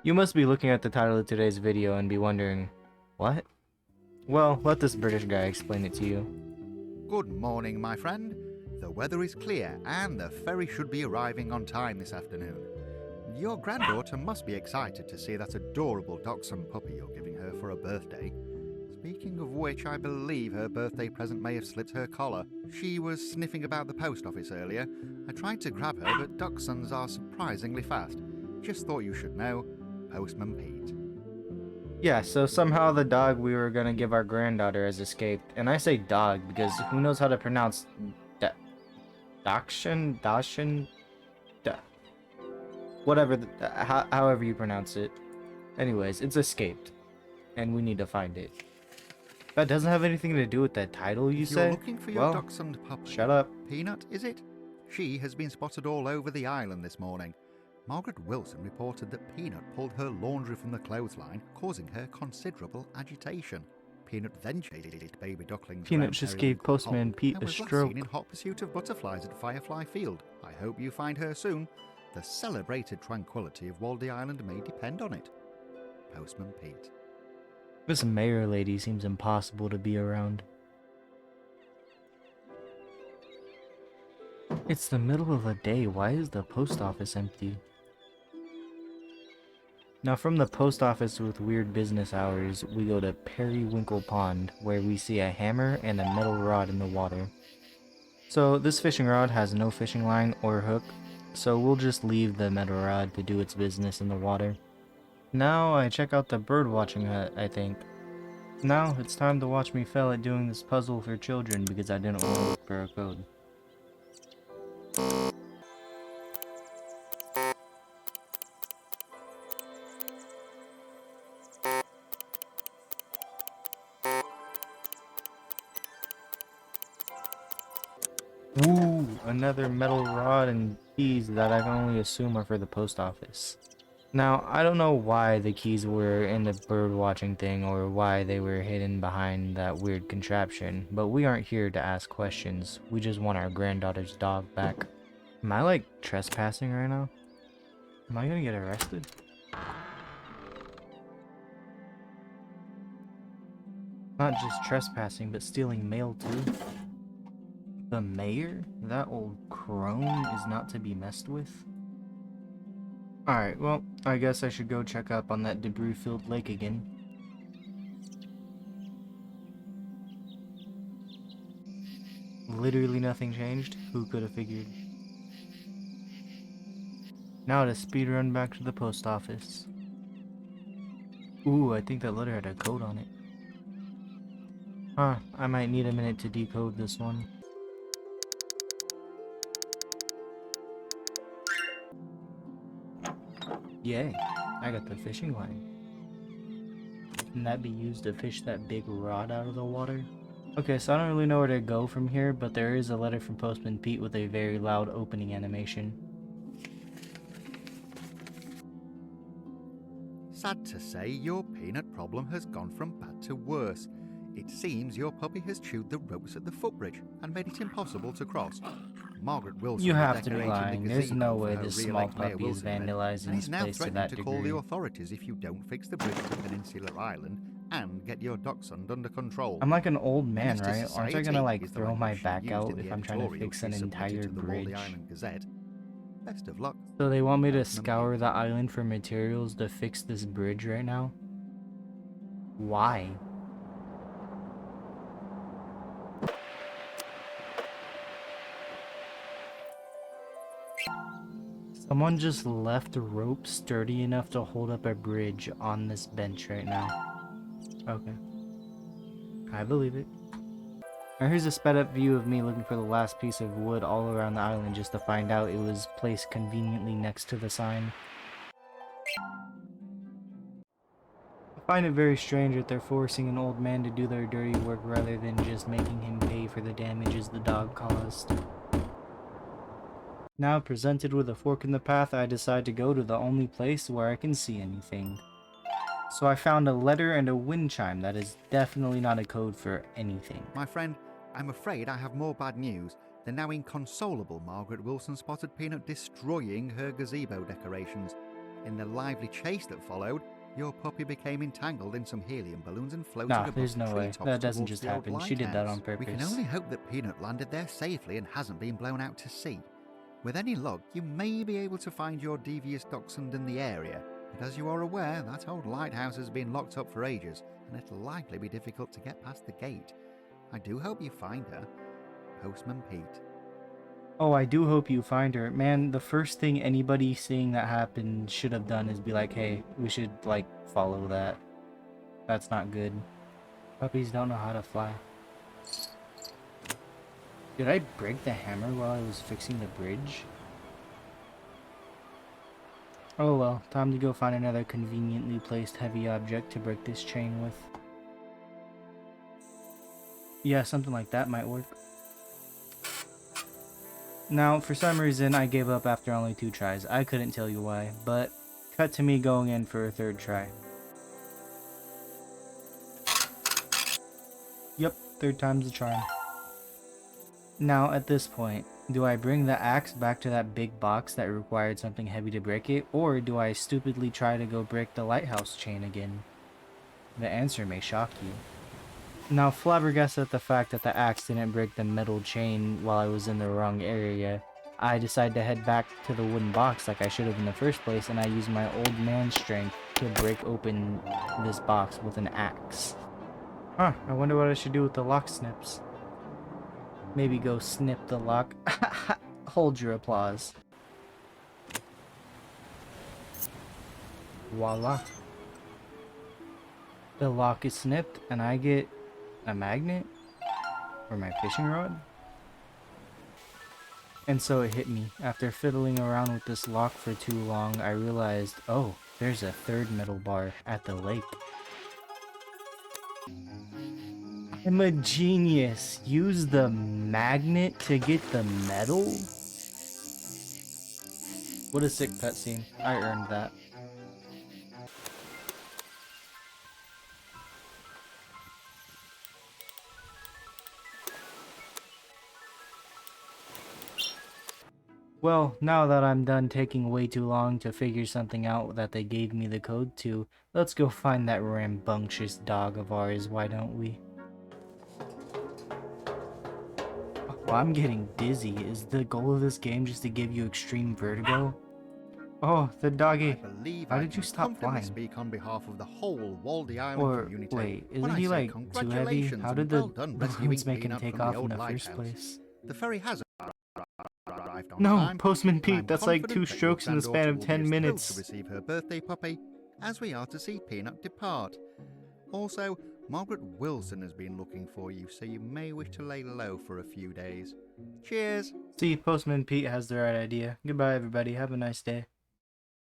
You must be looking at the title of today's video and be wondering, what? Well, let this British guy explain it to you. Good morning, my friend. The weather is clear and the ferry should be arriving on time this afternoon. Your granddaughter must be excited to see that adorable dachshund puppy you're giving her for her birthday. Speaking of which, I believe her birthday present may have slipped her collar. She was sniffing about the post office earlier. I tried to grab her, but dachshunds are surprisingly fast. Just thought you should know. Postman Pete. Yeah, so somehow the dog we were gonna give our granddaughter has escaped. And I say dog because who knows how to pronounce Dachshund? Dachshund? Whatever, however you pronounce it. Anyways, it's escaped. And we need to find it. That doesn't have anything to do with that title, you If say? you're looking for your dachshund puppy, shut up. Peanut, is it? She has been spotted all over the island this morning. Margaret Wilson reported that Peanut pulled her laundry from the clothesline, causing her considerable agitation. Peanut then chased baby ducklings Peanut around just Periwinkle gave Postman Pond Pete and a was last stroke. seen in hot pursuit of butterflies at Firefly Field. I hope you find her soon. The celebrated tranquility of Waldy Island may depend on it. Postman Pete. This mayor lady seems impossible to be around. It's the middle of the day, why is the post office empty? Now from the post office with weird business hours, we go to Periwinkle Pond, where we see a hammer and a metal rod in the water. So this fishing rod has no fishing line or hook, so we'll just leave the metal rod to do its business in the water. Now I check out the bird watching hut, I think. Now it's time to watch me fail at doing this puzzle for children because I didn't want to look for a code. Woo! Another metal rod and keys that I can only assume are for the post office. Now, I don't know why the keys were in the bird watching thing or why they were hidden behind that weird contraption, but we aren't here to ask questions. We just want our granddaughter's dog back. Am I like trespassing right now? Am I gonna get arrested? Not just trespassing, but stealing mail too. The mayor? That old crone is not to be messed with? Alright, well, I guess I should go check up on that debris-filled lake again. Literally nothing changed. Who could have figured? Now to speedrun back to the post office. Ooh, I think that letter had a code on it. Huh, I might need a minute to decode this one. Yay, I got the fishing line. Can that be used to fish that big rod out of the water? Okay, so I don't really know where to go from here, but there is a letter from Postman Pete with a very loud opening animation. Sad to say, your peanut problem has gone from bad to worse. It seems your puppy has chewed the ropes at the footbridge and made it impossible to cross. Margaret Wilson You has have to be decorated lying. the There's no gazebo way for her this small real-life Mayor puppy is Wilson event, vandalizing and this is now place to threatening that to call degree. the authorities if you don't fix the bridge to Peninsular Island and get your dachshund under control. I'm like an old man, Minister right? Aren't I Society gonna like is the throw my language she back used out in the if I'm trying to editorial fix she an submitted entire to the Waldy bridge? Island Gazette. Best of luck. So they want me to Postman scour Pete. the island for materials to fix this bridge right now? Why? Someone just left a rope sturdy enough to hold up a bridge on this bench right now. Okay. I believe it. Now here's a sped up view of me looking for the last piece of wood all around the island just to find out it was placed conveniently next to the sign. I find it very strange that they're forcing an old man to do their dirty work rather than just making him pay for the damages the dog caused. Now presented with a fork in the path, I decide to go to the only place where I can see anything. So I found a letter and a wind chime that is definitely not a code for anything. My friend, I'm afraid I have more bad news. The now inconsolable Margaret Wilson spotted Peanut destroying her gazebo decorations. In the lively chase that followed, your puppy became entangled in some helium balloons and floated Nah, above there's the no way. treetops That doesn't towards just the old happen. She did that on lighthouse. We can purpose. only hope that Peanut landed there safely and hasn't been blown out to sea. With any luck, you may be able to find your devious dachshund in the area, but as you are aware, that old lighthouse has been locked up for ages, and it'll likely be difficult to get past the gate. I do hope you find her. Postman Pete. Oh, I do hope you find her. Man, the first thing anybody seeing that happen should have done is be like, hey, we should, like, follow that. That's not good. Puppies don't know how to fly. Did I break the hammer while I was fixing the bridge? Oh well, time to go find another conveniently placed heavy object to break this chain with. Yeah, something like that might work. Now, for some reason, I gave up after only 2 tries. I couldn't tell you why, but cut to me going in for a 3rd try. Yep, 3rd time's the charm. Now, at this point, do I bring the axe back to that big box that required something heavy to break it, or do I stupidly try to go break the lighthouse chain again? The answer may shock you. Now, flabbergasted at the fact that the axe didn't break the metal chain while I was in the wrong area, I decide to head back to the wooden box like I should have in the first place, and I use my old man strength to break open this box with an axe. Huh, I wonder what I should do with the lock snips. Maybe go snip the lock. Hold your applause. Voila. The lock is snipped, and I get a magnet for my fishing rod. And so it hit me. After fiddling around with this lock for too long, I realized, oh, there's a 3rd metal bar at the lake. I'm a genius. Use the magnet to get the metal? What a sick cutscene. I earned that. Well, now that I'm done taking way too long to figure something out that they gave me the code to, let's go find that rambunctious dog of ours, why don't we? Oh, I'm getting dizzy. Is the goal of this game just to give you extreme vertigo? Oh, the I doggy. believe How I did you can stop confidently flying? speak on behalf of the whole Waldy Island Or, community wait, when isn't I he say like too heavy? congratulations How and did the well done rescuing balloons make him Peanut take from the off in old the first lighthouse. place? The ferry has arrived on No, time. Postman I'm Pete, that's like 2 confident that your strokes in the span granddaughter of will be 10 as thrilled minutes. to receive her birthday puppy as we are to see Peanut depart. Also, Margaret Wilson has been looking for you, so you may wish to lay low for a few days. Cheers! See, Postman Pete has the right idea. Goodbye, everybody. Have a nice day.